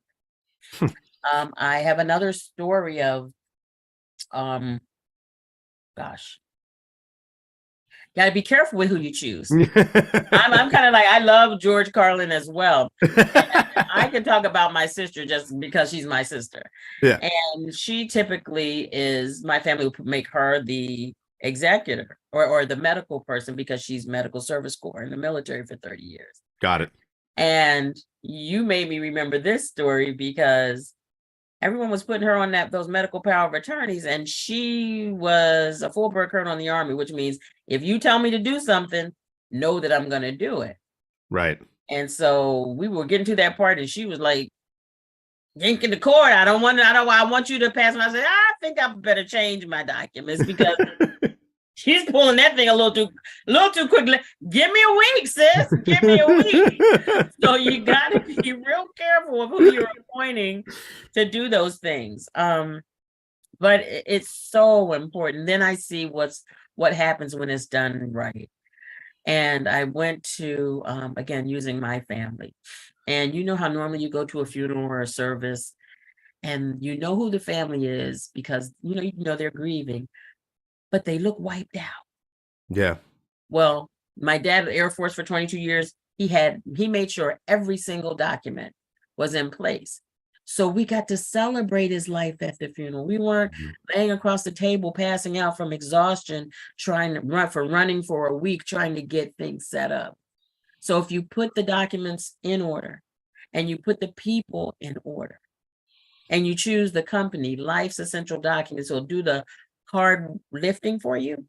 I have another story of, gotta be careful with who you choose. I'm kind of like, I love George Carlin as well. I can talk about my sister just because she's my sister.
Yeah.
And she typically my family would make her the executor or the medical person because she's medical service corps in the military for 30 years.
Got it.
And you made me remember this story because everyone was putting her on those medical power of attorneys, and she was a full-bird colonel in the Army, which means if you tell me to do something, know that I'm going to do it.
Right.
And so we were getting to that part, and she was like, yanking the cord. I want you to pass. And I said, I think I better change my documents because she's pulling that thing a little too quickly. Give me a week, sis. Give me a week. So you got to be real careful of who you're appointing to do those things. But it's so important. Then I see what happens when it's done right. And I went to, again, using my family. And you know how normally you go to a funeral or a service and you know who the family is because, you know they're grieving, but they look wiped out.
Yeah.
Well, my dad, Air Force for 22 years, he made sure every single document was in place. So we got to celebrate his life at the funeral. We weren't laying across the table, passing out from exhaustion, running for a week, trying to get things set up. So if you put the documents in order and you put the people in order and you choose the company, Life's Essential Documents, will do the hard lifting for you.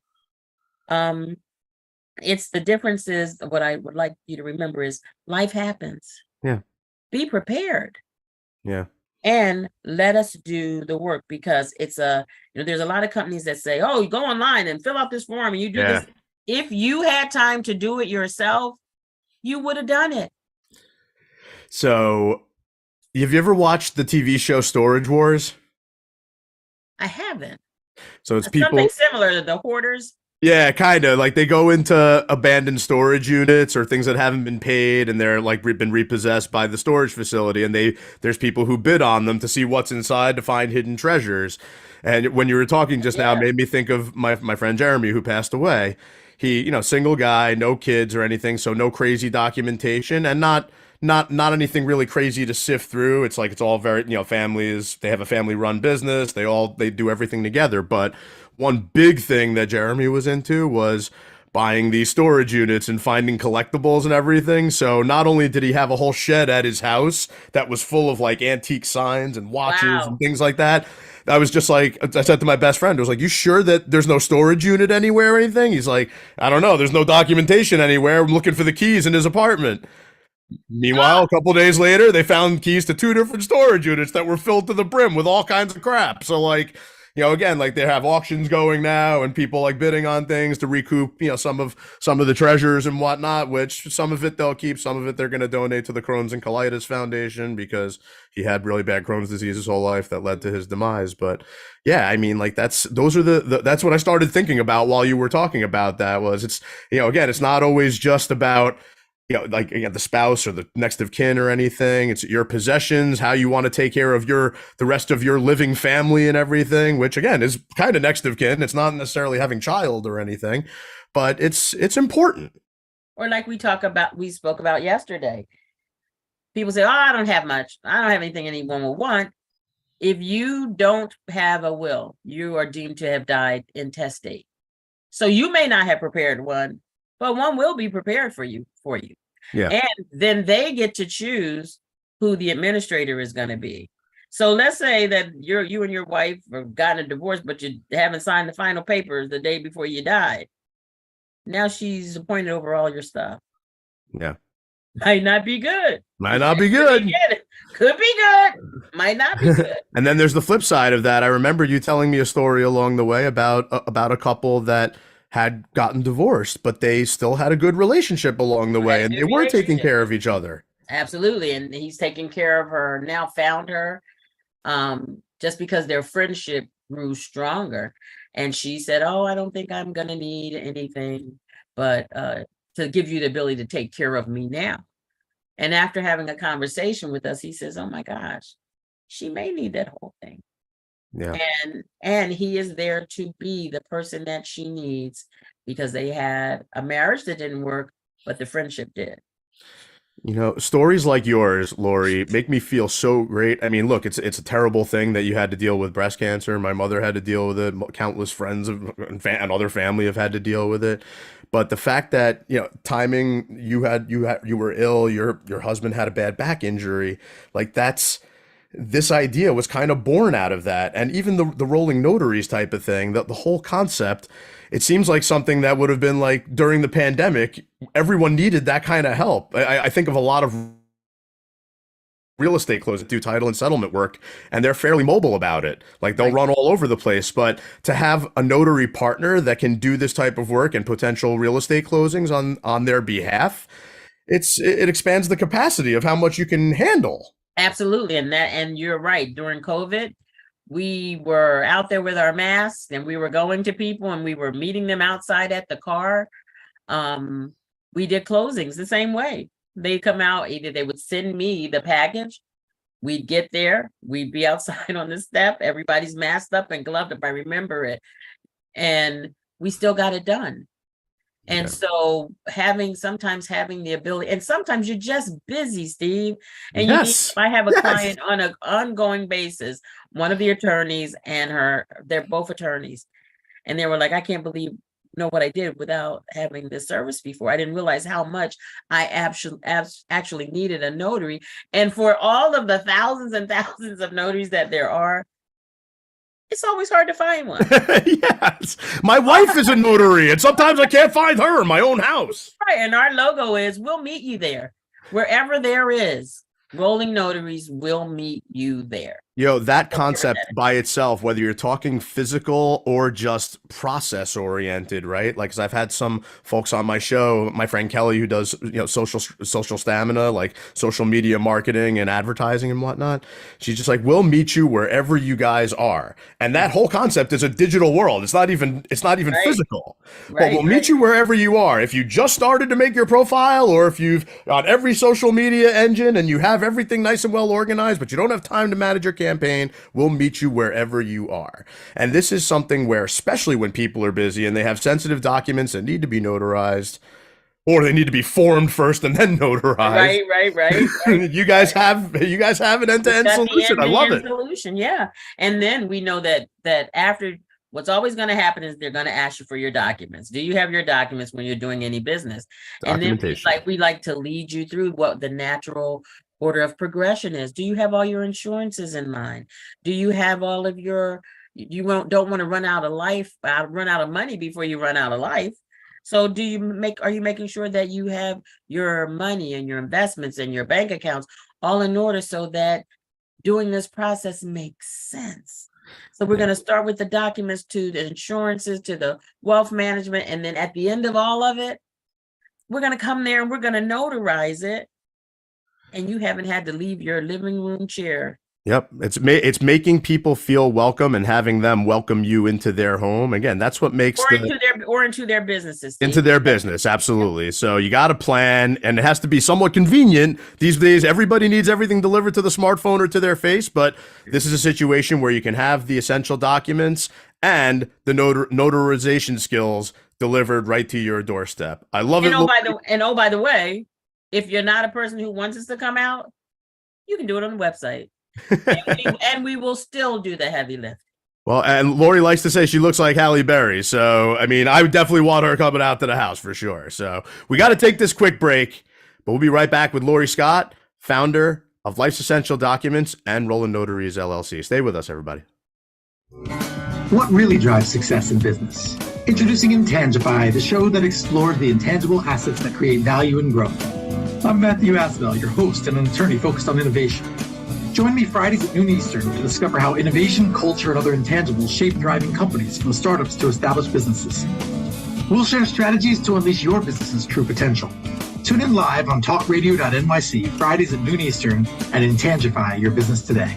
It's the difference is what I would like you to remember is life happens.
Yeah.
Be prepared.
Yeah.
And let us do the work because it's there's a lot of companies that say, oh, you go online and fill out this form and you do this. If you had time to do it yourself, you would have done it.
So have you ever watched the TV show Storage Wars?
I haven't.
So it's people
something similar to the Hoarders.
Yeah, kind of. Like they go into abandoned storage units or things that haven't been paid and they're like been repossessed by the storage facility, and there's people who bid on them to see what's inside to find hidden treasures. And when you were talking just now, it made me think of my friend Jeremy who passed away. He, single guy, no kids or anything, so no crazy documentation and not anything really crazy to sift through. It's like it's all very, families, they have a family run business, they do everything together. But one big thing that Jeremy was into was buying these storage units and finding collectibles and everything. So not only did he have a whole shed at his house that was full of like antique signs and watches and things like that, I was just like, I said to my best friend, I was like, you sure that there's no storage unit anywhere or anything? He's like, I don't know. There's no documentation anywhere. I'm looking for the keys in his apartment. Meanwhile, a couple days later, they found keys to 2 different storage units that were filled to the brim with all kinds of crap. So like, again, like they have auctions going now and people like bidding on things to recoup, some of the treasures and whatnot, which some of it they'll keep, some of it they're going to donate to the Crohn's and Colitis Foundation because he had really bad Crohn's disease his whole life that led to his demise. But yeah, I mean, like that's what I started thinking about while you were talking about that was it's, again, it's not always just about like the spouse or the next of kin or anything. It's your possessions, how you want to take care of the rest of your living family and everything, which again is kind of next of kin. It's not necessarily having child or anything, but it's important.
Or like we spoke about yesterday. People say, oh, I don't have much. I don't have anything anyone will want. If you don't have a will, you are deemed to have died intestate. So you may not have prepared one, but one will be prepared for you.
Yeah.
And then they get to choose who the administrator is going to be. So let's say that you and your wife have gotten a divorce, but you haven't signed the final papers the day before you died. Now she's appointed over all your stuff.
Yeah.
Might not be good.
Might not be good.
Could be good. Might not be good.
And then there's the flip side of that. I remember you telling me a story along the way about a couple that had gotten divorced, but they still had a good relationship along the way, and they were taking care of each other.
Absolutely. And he's taking care of her, now found her, just because their friendship grew stronger. And she said, oh, I don't think I'm going to need anything, but to give you the ability to take care of me now. And after having a conversation with us, he says, oh my gosh, she may need that whole thing.
Yeah.
And he is there to be the person that she needs, because they had a marriage that didn't work, but the friendship did.
You know, stories like yours, Lori, make me feel so great. I mean, look, it's a terrible thing that you had to deal with breast cancer. My mother had to deal with it. Countless friends and other family have had to deal with it. But the fact that, you know, timing, you were ill, your husband had a bad back injury, like this idea was kind of born out of that. And even the rolling notaries type of thing, the whole concept, it seems like something that would have been like during the pandemic, everyone needed that kind of help. I think of a lot of real estate closing do title and settlement work, and they're fairly mobile about it. Like they'll run all over the place, but to have a notary partner that can do this type of work and potential real estate closings on their behalf, it expands the capacity of how much you can handle.
Absolutely. And you're right. During COVID, we were out there with our masks, and we were going to people, and we were meeting them outside at the car. We did closings the same way. They'd come out, either they would send me the package, we'd get there, we'd be outside on the step, everybody's masked up and gloved up, I remember it. And we still got it done. And so sometimes having the ability, and sometimes you're just busy, Steve. And I have a client on an ongoing basis, one of the attorneys and they're both attorneys. And they were like, I can't believe what I did without having this service before. I didn't realize how much I actually needed a notary. And for all of the thousands and thousands of notaries that there are, it's always hard to find one.
Yes. My wife is a notary, and sometimes I can't find her in my own house.
Right. And our logo is, we'll meet you there. Wherever there is, Rolling Notaries will meet you there.
Yo, that concept by itself, whether you're talking physical or just process oriented, right? Like, cause I've had some folks on my show, my friend Kelly, who does, social stamina, like social media marketing and advertising and whatnot. She's just like, we'll meet you wherever you guys are. And that whole concept is a digital world. It's not even right. Physical, but we'll meet you wherever you are. If you just started to make your profile, or if you've got every social media engine and you have everything nice and well organized, but you don't have time to manage your campaign, we'll meet you wherever you are. And this is something where, especially when people are busy and they have sensitive documents that need to be notarized, or they need to be formed first and then notarized.
Right.
You guys have an end-to-end solution. I love it.
Solution, yeah. And then we know that after, what's always going to happen is they're going to ask you for your documents. Do you have your documents when you're doing any business? And then we like to lead you through what the natural order of progression is. Do you have all your insurances in line? Do you have all of don't want to run out of money before you run out of life? So are you making sure that you have your money and your investments and your bank accounts all in order, so that doing this process makes sense? So we're going to start with the documents, to the insurances, to the wealth management. And then at the end of all of it, we're going to come there and we're going to notarize it. And you haven't had to leave your living room chair.
Yep. It's making people feel welcome and having them welcome you into their home. Again, that's what makes
into their businesses. Steve.
Into their business. Absolutely. So you got to plan, and it has to be somewhat convenient. These days, everybody needs everything delivered to the smartphone or to their face. But this is a situation where you can have the essential documents and the notarization skills delivered right to your doorstep. I love it.
By the way, if you're not a person who wants us to come out, you can do it on the website. and we will still do the heavy lift.
Well, and Lori likes to say she looks like Halle Berry. So, I mean, I would definitely want her coming out to the house for sure. So we got to take this quick break, but we'll be right back with Lori Scott, founder of Life's Essential Documents and Roland Notaries LLC. Stay with us, everybody.
What really drives success in business? Introducing Intangify, the show that explores the intangible assets that create value and growth. I'm Matthew Asbell, your host and an attorney focused on innovation. Join me Fridays at noon Eastern to discover how innovation, culture, and other intangibles shape thriving companies from startups to established businesses. We'll share strategies to unleash your business's true potential. Tune in live on talkradio.nyc Fridays at noon Eastern and Intangify your business today.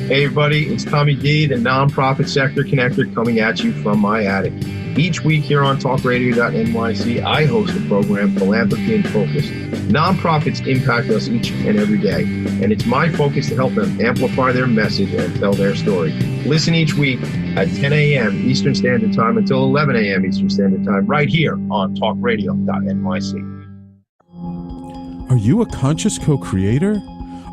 Hey everybody, it's Tommy D, the nonprofit sector connector, coming at you from my attic. Each week here on talkradio.nyc, I host a program, Philanthropy in Focus. Nonprofits impact us each and every day, and it's my focus to help them amplify their message and tell their story. Listen each week at 10 a.m. Eastern Standard Time until 11 a.m. Eastern Standard Time, right here on talkradio.nyc.
Are you a conscious co-creator?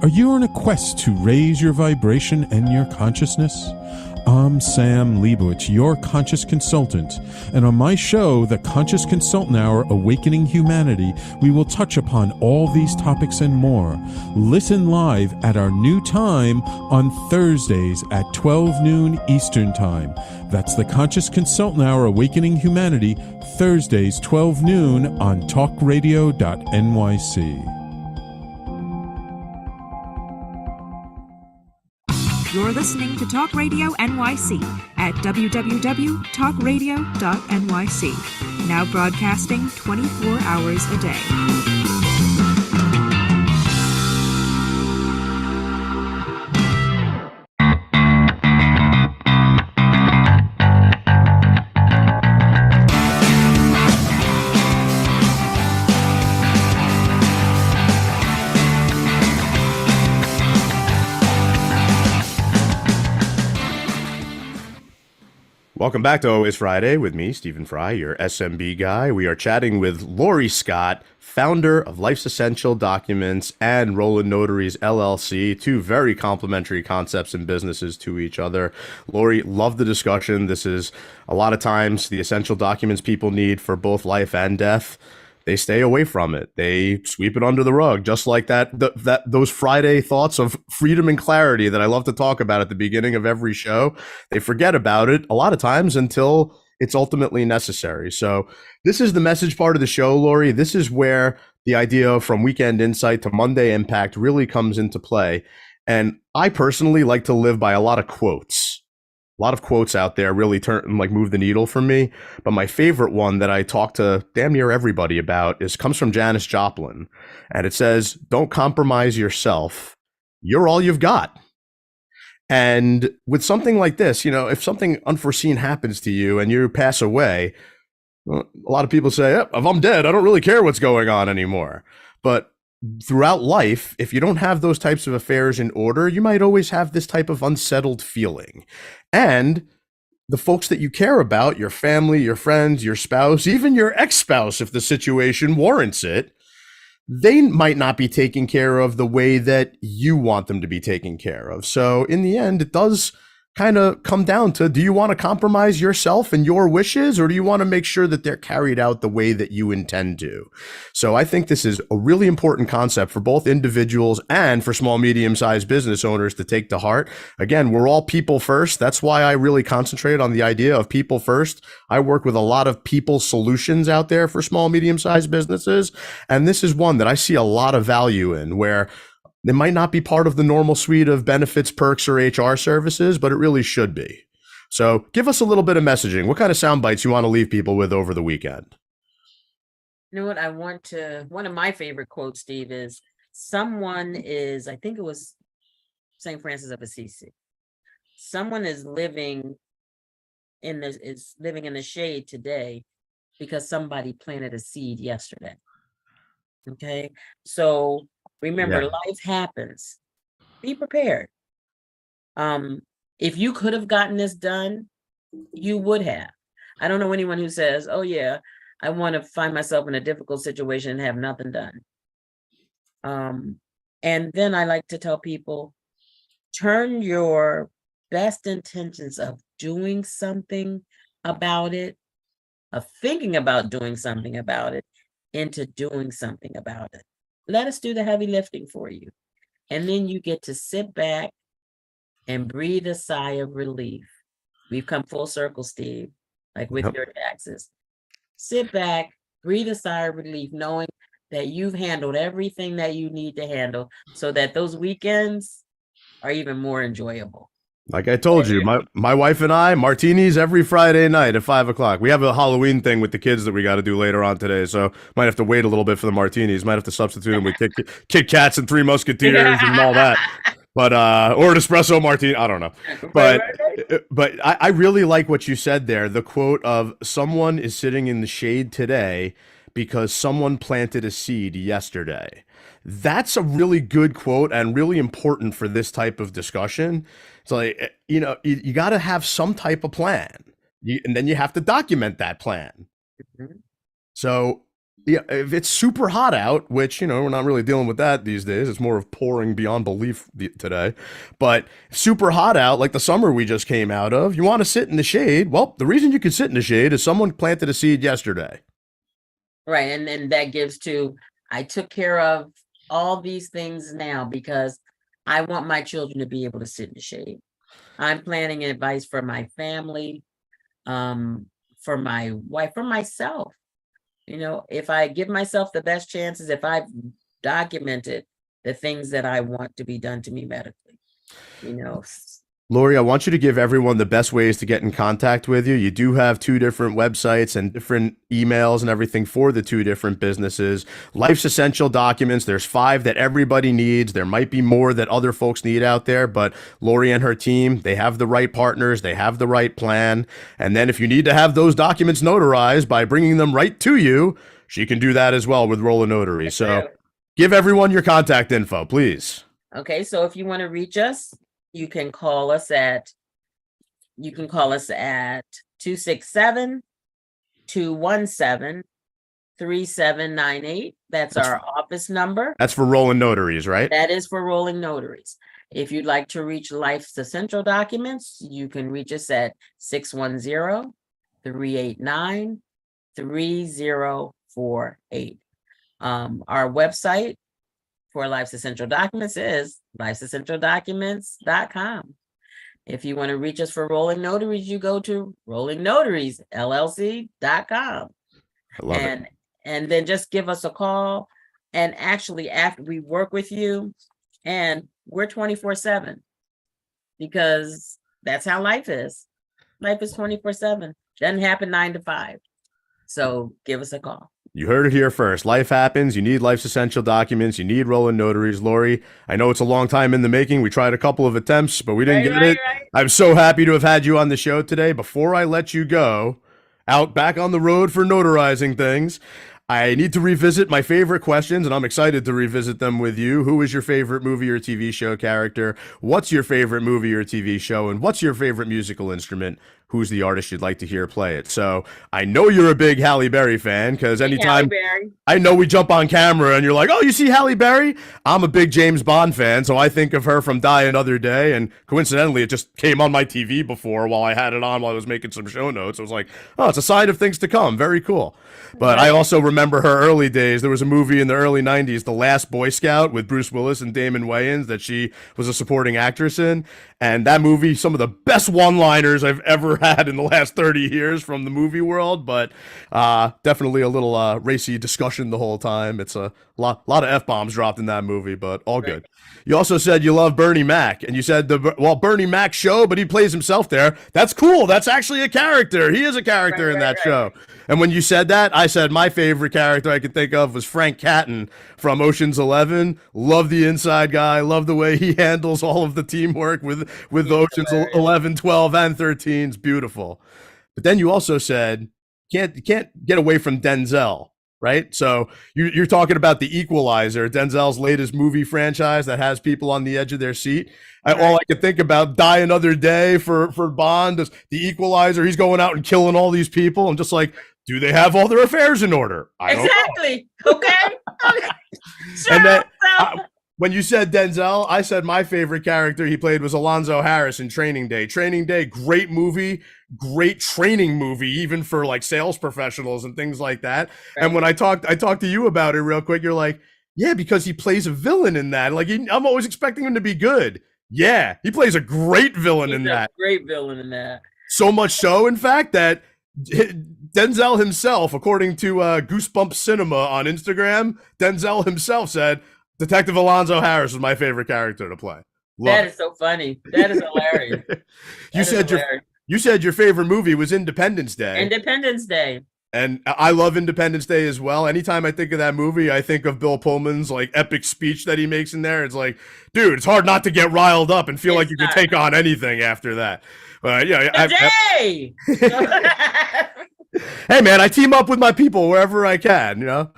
Are you on a quest to raise your vibration and your consciousness? I'm Sam Leibowitz, your conscious consultant, and on my show, The Conscious Consultant Hour, Awakening Humanity, we will touch upon all these topics and more. Listen live at our new time on Thursdays at 12 noon Eastern Time. That's The Conscious Consultant Hour, Awakening Humanity, Thursdays 12 noon on talkradio.nyc.
You're listening to Talk Radio NYC at www.talkradio.nyc. Now broadcasting 24 hours a day.
Welcome back to Always Friday with me, Stephen Fry, your SMB guy. We are chatting with Lori Scott, founder of Life's Essential Documents and Roland Notaries LLC, two very complementary concepts and businesses to each other. Lori, love the discussion. This is a lot of times the essential documents people need for both life and death. They stay away from it. They sweep it under the rug, just like those Friday thoughts of freedom and clarity that I love to talk about at the beginning of every show. They forget about it a lot of times until it's ultimately necessary. So this is the message part of the show, Lori. This is where the idea from weekend insight to Monday impact really comes into play. And I personally like to live by a lot of quotes. A lot of quotes out there really move the needle for me. But my favorite one that I talk to damn near everybody about comes from Janis Joplin. And it says, "Don't compromise yourself. You're all you've got." And with something like this, if something unforeseen happens to you and you pass away, a lot of people say, if I'm dead, I don't really care what's going on anymore. But throughout life, if you don't have those types of affairs in order, you might always have this type of unsettled feeling. And the folks that you care about, your family, your friends, your spouse, even your ex-spouse, if the situation warrants it, they might not be taken care of the way that you want them to be taken care of. So in the end, it does kind of come down to, do you want to compromise yourself and your wishes, or do you want to make sure that they're carried out the way that you intend to? So I think this is a really important concept for both individuals and for small, medium-sized business owners to take to heart. Again, we're all people first. That's why I really concentrate on the idea of people first. I work with a lot of people solutions out there for small, medium-sized businesses. And this is one that I see a lot of value in, where it might not be part of the normal suite of benefits, perks, or HR services, but it really should be. So give us a little bit of messaging. What kind of sound bites you want to leave people with over the weekend?
You know what? One of my favorite quotes, Steve, is I think it was St. Francis of Assisi. Someone is living in the shade today because somebody planted a seed yesterday. Okay. So remember, life happens. Be prepared. if you could have gotten this done, you would have. I don't know anyone who says, oh yeah, I want to find myself in a difficult situation and have nothing done. And then I like to tell people, turn your best intentions of doing something about it, of thinking about doing something about it, into doing something about it. Let us do the heavy lifting for you. And then you get to sit back and breathe a sigh of relief. We've come full circle, Steve, like with your taxes. Sit back, breathe a sigh of relief, knowing that you've handled everything that you need to handle so that those weekends are even more enjoyable.
Like I told you, my wife and I, martinis every Friday night at 5 o'clock. We have a Halloween thing with the kids that we got to do later on today, so might have to wait a little bit for the martinis. Might have to substitute them with Kit Kats and Three Musketeers and all that. But or an espresso martini, I don't know. But I really like what you said there. The quote of someone is sitting in the shade today because someone planted a seed yesterday. That's a really good quote and really important for this type of discussion. It's like, you got to have some type of plan, and then you have to document that plan. Mm-hmm. So yeah, if it's super hot out, which, we're not really dealing with that these days. It's more of pouring beyond belief today. But super hot out, like the summer we just came out of, you want to sit in the shade. Well, the reason you can sit in the shade is someone planted a seed yesterday.
Right. And then that gives to, I took care of all these things now because I want my children to be able to sit in the shade. I'm planning advice for my family, for my wife, for myself. If I give myself the best chances, if I've documented the things that I want to be done to me medically,
Lori, I want you to give everyone the best ways to get in contact with you. You do have 2 different websites and different emails and everything for the 2 different businesses. Life's Essential Documents, there's 5 that everybody needs. There might be more that other folks need out there, but Lori and her team, they have the right partners, they have the right plan. And then if you need to have those documents notarized by bringing them right to you, she can do that as well with Roll a Notary. So give everyone your contact info, please.
Okay, so if you want to reach us, you can call us at 267-217-3798. That's our office number.
That's for Rolling Notaries, right?
That is for Rolling Notaries. If you'd like to reach Life's Essential Documents, you can reach us at 610-389-3048. Our website for Life's Essential Documents is life'sessentialdocuments.com. If you want to reach us for Rolling Notaries, you go to rollingnotaries.llc.com.
I love it.
And then just give us a call. And actually, after we work with you, and we're 24/7 because that's how life is. Life is 24/7. Doesn't happen 9 to 5. So give us a call.
You heard it here first. Life happens. You need Life's Essential Documents. You need Rolling Notaries. Lori, I know it's a long time in the making. We tried a couple of attempts, but we didn't get it. Right. I'm so happy to have had you on the show today. Before I let you go, out back on the road for notarizing things, I need to revisit my favorite questions, and I'm excited to revisit them with you. Who is your favorite movie or TV show character? What's your favorite movie or TV show? And what's your favorite musical instrument? Who's the artist you'd like to hear play it? So I know you're a big Halle Berry fan because anytime I know we jump on camera and you're like, oh, you see Halle Berry? I'm a big James Bond fan, so I think of her from Die Another Day. And coincidentally, it just came on my TV before while I had it on while I was making some show notes. I was like, oh, it's a sign of things to come. Very cool. But I also remember her early days. There was a movie in the early 90s, The Last Boy Scout with Bruce Willis and Damon Wayans that she was a supporting actress in. And that movie, some of the best one-liners I've ever had in the last 30 years from the movie world, but definitely a little racy discussion the whole time. It's a lot of F-bombs dropped in that movie, but all good. You also said you love Bernie Mac, and you said, Bernie Mac show, but he plays himself there. That's cool. That's actually a character. He is a character in that show. And when you said that, I said my favorite character I could think of was Frank Catton from Ocean's 11. Love the inside guy. Love the way he handles all of the teamwork with Ocean's 11, 12, and 13. It's beautiful. But then you also said, can't get away from Denzel. right? So you're talking about The Equalizer, Denzel's latest movie franchise that has people on the edge of their seat. All I could think about, Die Another Day for Bond, is The Equalizer. He's going out and killing all these people. I'm just like, do they have all their affairs in order? I don't know.
Okay.
And then when you said Denzel, I said my favorite character he played was Alonzo Harris in Training Day. Training Day, great movie, great training movie, even for like sales professionals and things like that. Right. And when I talked to you about it real quick, you're like, yeah, because he plays a villain in that. Like I'm always expecting him to be good. Yeah, he plays a great villain in that.
Great villain in that.
So much so, in fact, that Denzel himself, according to Goosebumps Cinema on Instagram, Denzel himself said, Detective Alonzo Harris is my favorite character to play.
That is so funny. That is hilarious.
You said your favorite movie was Independence Day.
Independence Day.
And I love Independence Day as well. Anytime I think of that movie, I think of Bill Pullman's like epic speech that he makes in there. It's like, dude, it's hard not to get riled up and feel like you can take on anything after that.
Hey,
man, I team up with my people wherever I can, you know?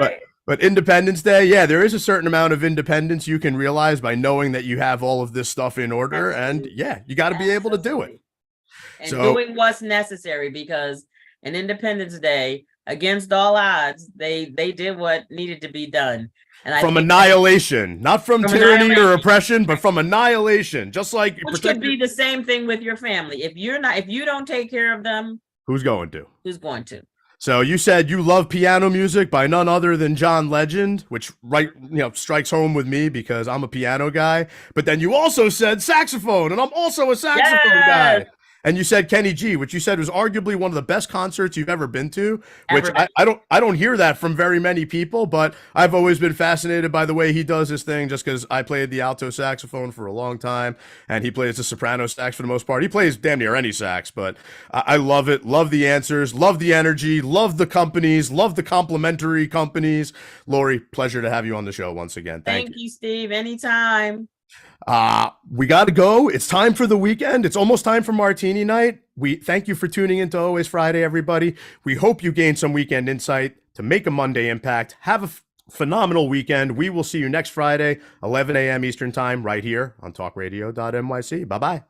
Right.
But Independence Day, yeah, there is a certain amount of independence you can realize by knowing that you have all of this stuff in order. Absolutely. And yeah, you got to be able to do it.
And doing what's necessary, because in Independence Day, against all odds, they did what needed to be done. And from
annihilation, not from tyranny or oppression, but from annihilation. Just like
which could be the same thing with your family. If you don't take care of them,
who's going to?
Who's going to?
So you said you love piano music by none other than John Legend, which strikes home with me because I'm a piano guy. But then you also said saxophone, and I'm also a saxophone guy. And you said Kenny G, which you said was arguably one of the best concerts you've ever been to, which I don't hear that from very many people, but I've always been fascinated by the way he does his thing, just because I played the alto saxophone for a long time, and he plays the soprano sax for the most part. He plays damn near any sax, but I love it. Love the answers, love the energy, love the companies, love the complimentary companies. Lori, pleasure to have you on the show once again.
Thank you, Steve. Anytime.
We got to go. It's time for the weekend. It's almost time for Martini Night. We thank you for tuning into Always Friday, everybody. We hope you gained some weekend insight to make a Monday impact. Have a phenomenal weekend. We will see you next Friday, 11 a.m. Eastern time, right here on talkradio.nyc. Bye-bye.